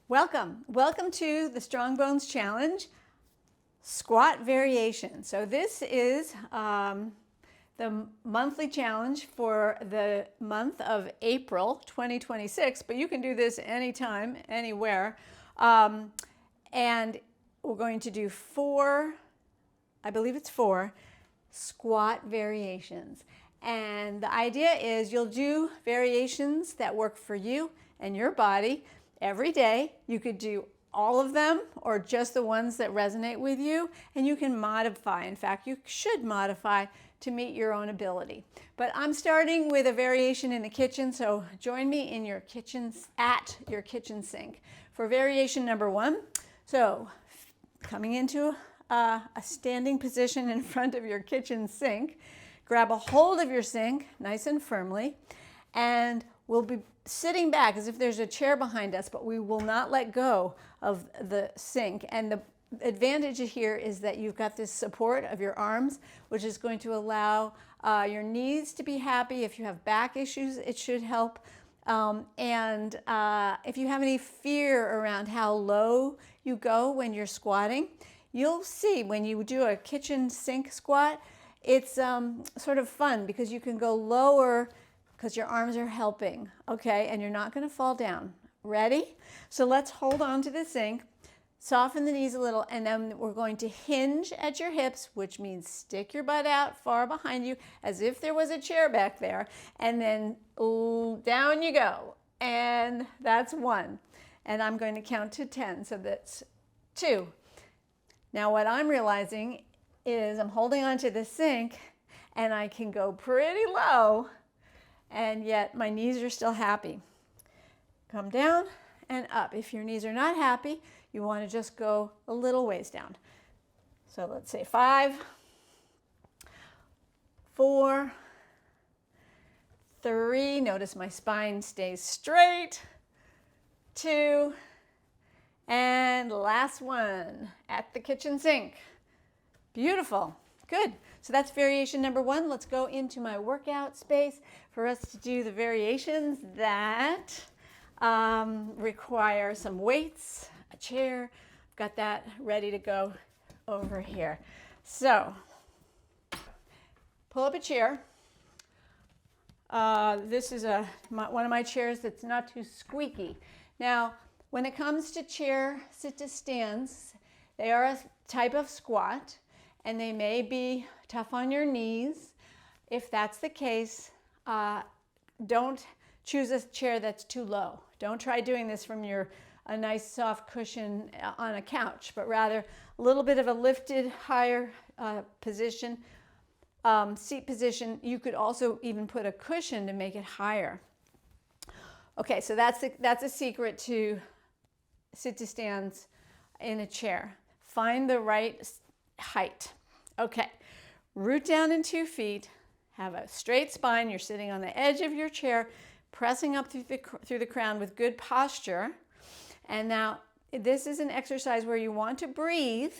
Welcome to the Strong Bones Challenge squat variation. So this is the monthly challenge for the month of April 2026, but you can do this anytime, anywhere. And we're going to do four squat variations. And the idea is you'll do variations that work for you and your body every day. You could do all of them or just the ones that resonate with you, and you can modify. In fact, you should modify to meet your own ability. But I'm starting with a variation in the kitchen, so join me in your at your kitchen sink for variation number 1. So coming into a standing position in front of your kitchen sink, grab a hold of your sink nice and firmly, and we'll be sitting back as if there's a chair behind us, but we will not let go of the sink. And the advantage here is that you've got this support of your arms, which is going to allow your knees to be happy. If you have back issues, it should help. And if you have any fear around how low you go when you're squatting, you'll see when you do a kitchen sink squat, it's sort of fun because you can go lower because your arms are helping, okay? And you're not gonna fall down. Ready? So let's hold on to the sink, soften the knees a little, and then we're going to hinge at your hips, which means stick your butt out far behind you as if there was a chair back there, and then down you go. And that's 1. And I'm going to count to 10, so that's 2. Now what I'm realizing is I'm holding onto the sink and I can go pretty low, and yet my knees are still happy. Come down and up. If your knees are not happy, you want to just go a little ways down. So let's say 5, 4, 3, notice my spine stays straight, 2, and last one at the kitchen sink. Beautiful. Good. So that's variation number 1. Let's go into my workout space for us to do the variations that require some weights, a chair. I've got that ready to go over here. So pull up a chair. This is one of my chairs that's not too squeaky. Now, when it comes to chair sit-to-stands, they are a type of squat, and they may be tough on your knees. If that's the case, don't choose a chair that's too low. Don't try doing this from a nice soft cushion on a couch, but rather a little bit of a lifted higher position, seat position. You could also even put a cushion to make it higher. Okay, so that's a secret to sit-to-stands in a chair. Find the right height. Okay, root down in 2 feet, have a straight spine. You're sitting on the edge of your chair, pressing up through the crown with good posture. And now this is an exercise where you want to breathe,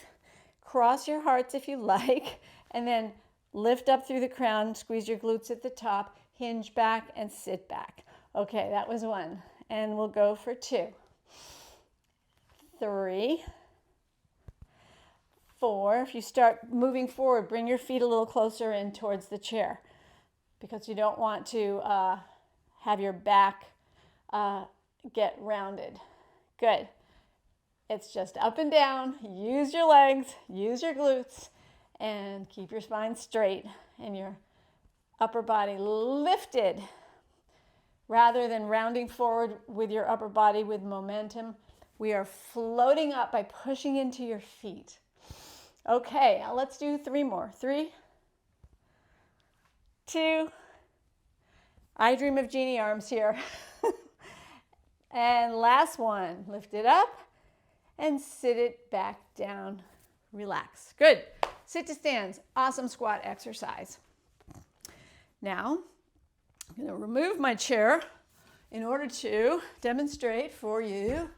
cross your hearts if you like, and then lift up through the crown, squeeze your glutes at the top, hinge back and sit back. Okay, that was 1. And we'll go for 2. 3, 4. If you start moving forward, bring your feet a little closer in towards the chair because you don't want to have your back get rounded. Good. It's just up and down. Use your legs, use your glutes, and keep your spine straight and your upper body lifted rather than rounding forward with your upper body with momentum. We are floating up by pushing into your feet. Okay, now let's do 3 more. 3, 2, I dream of genie arms here. And last one, lift it up and sit it back down. Relax. Good. Sit to stands, awesome squat exercise. Now, I'm going to remove my chair in order to demonstrate for you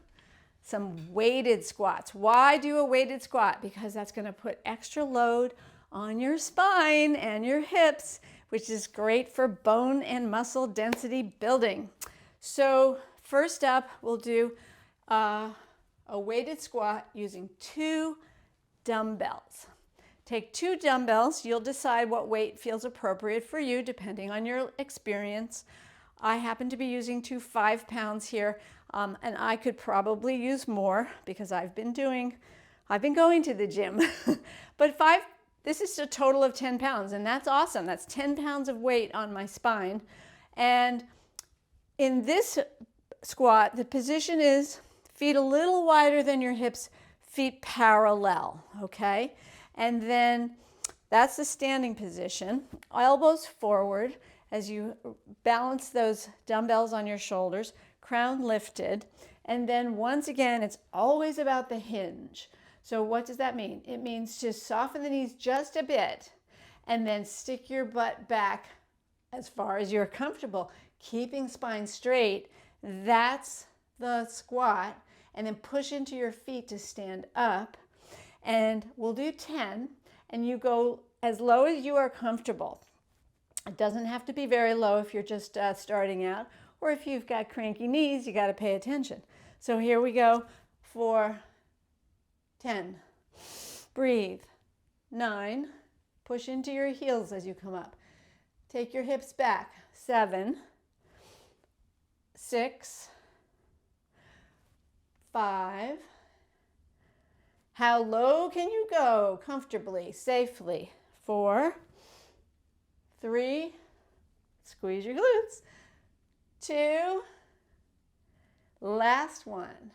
some weighted squats. Why do a weighted squat? Because that's going to put extra load on your spine and your hips, which is great for bone and muscle density building. So first up, we'll do a weighted squat using 2 dumbbells. Take 2 dumbbells. You'll decide what weight feels appropriate for you depending on your experience. I happen to be using 2 5-pounds here, and I could probably use more because I've been going to the gym. But this is a total of 10 pounds, and that's awesome. That's 10 pounds of weight on my spine. And in this squat, the position is feet a little wider than your hips, feet parallel, okay? And then that's the standing position. Elbows forward as you balance those dumbbells on your shoulders, crown lifted. And then once again, it's always about the hinge. So what does that mean? It means just soften the knees just a bit and then stick your butt back as far as you're comfortable, keeping spine straight. That's the squat. And then push into your feet to stand up. And we'll do 10, and you go as low as you are comfortable. It doesn't have to be very low if you're just starting out, or if you've got cranky knees, you got to pay attention. So here we go for 10. Breathe. 9. Push into your heels as you come up. Take your hips back. 7. 6. 5. How low can you go comfortably, safely? 4, 3, squeeze your glutes. 2, last one.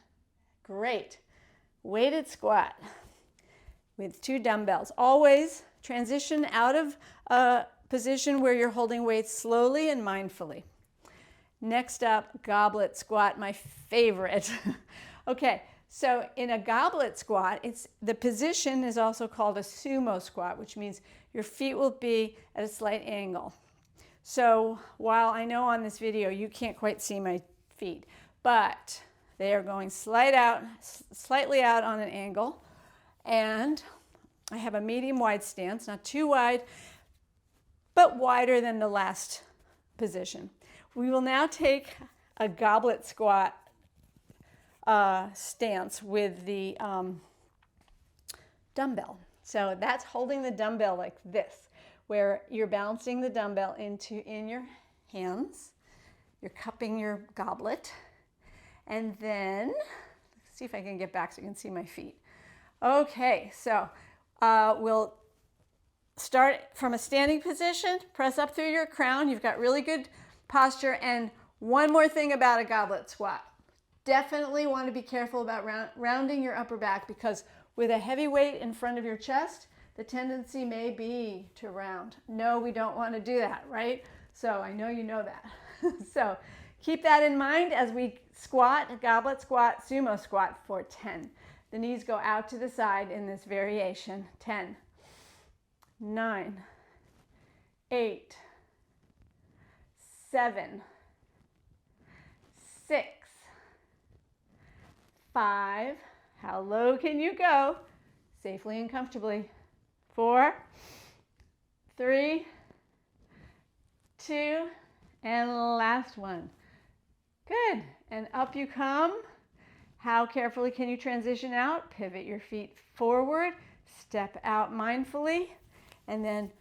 Great. Weighted squat with 2 dumbbells. Always transition out of a position where you're holding weights slowly and mindfully. Next up, goblet squat, my favorite. Okay. So in a goblet squat, the position is also called a sumo squat, which means your feet will be at a slight angle. So while I know on this video you can't quite see my feet, but they are going slightly out on an angle. And I have a medium wide stance, not too wide, but wider than the last position. We will now take a goblet squat stance with the dumbbell. So that's holding the dumbbell like this, where you're balancing the dumbbell in your hands. You're cupping your goblet. And then, let's see if I can get back so you can see my feet. Okay, so we'll start from a standing position, press up through your crown. You've got really good posture. And one more thing about a goblet squat. Definitely want to be careful about rounding your upper back, because with a heavy weight in front of your chest, the tendency may be to round. No, we don't want to do that, right? So I know you know that. So keep that in mind as we squat, goblet squat, sumo squat for 10. The knees go out to the side in this variation. 10, 9, 8, 7, 6, 5, how low can you go? Safely and comfortably. 4, 3, 2, and last one. Good, and up you come. How carefully can you transition out? Pivot your feet forward, step out mindfully, and then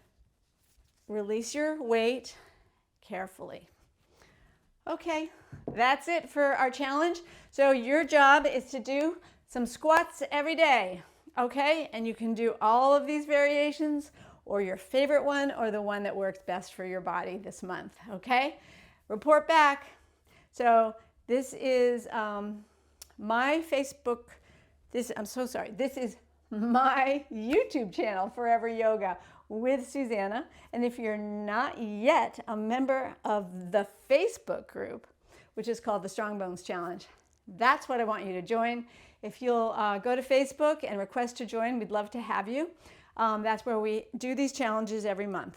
release your weight carefully. Okay, that's it for our challenge. So your job is to do some squats every day, okay? And you can do all of these variations, or your favorite one, or the one that works best for your body this month, okay? Report back. So this is my Facebook, this is my YouTube channel, Forever Yoga with Susannah. And if you're not yet a member of the Facebook group, which is called the Strong Bones Challenge, that's what I want you to join. If you'll go to Facebook and request to join, we'd love to have you. That's where we do these challenges every month.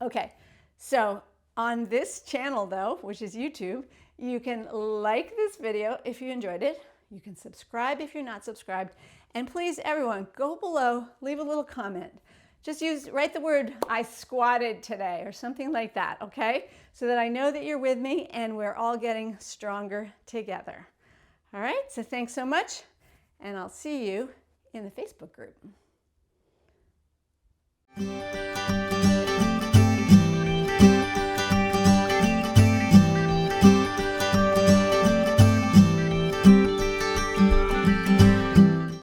Okay, so on this channel though, which is YouTube, you can like this video if you enjoyed it. You can subscribe if you're not subscribed. And please, everyone, go below, leave a little comment. Just write the word, I squatted today, or something like that, okay? So that I know that you're with me and we're all getting stronger together. All right, so thanks so much, and I'll see you in the Facebook group.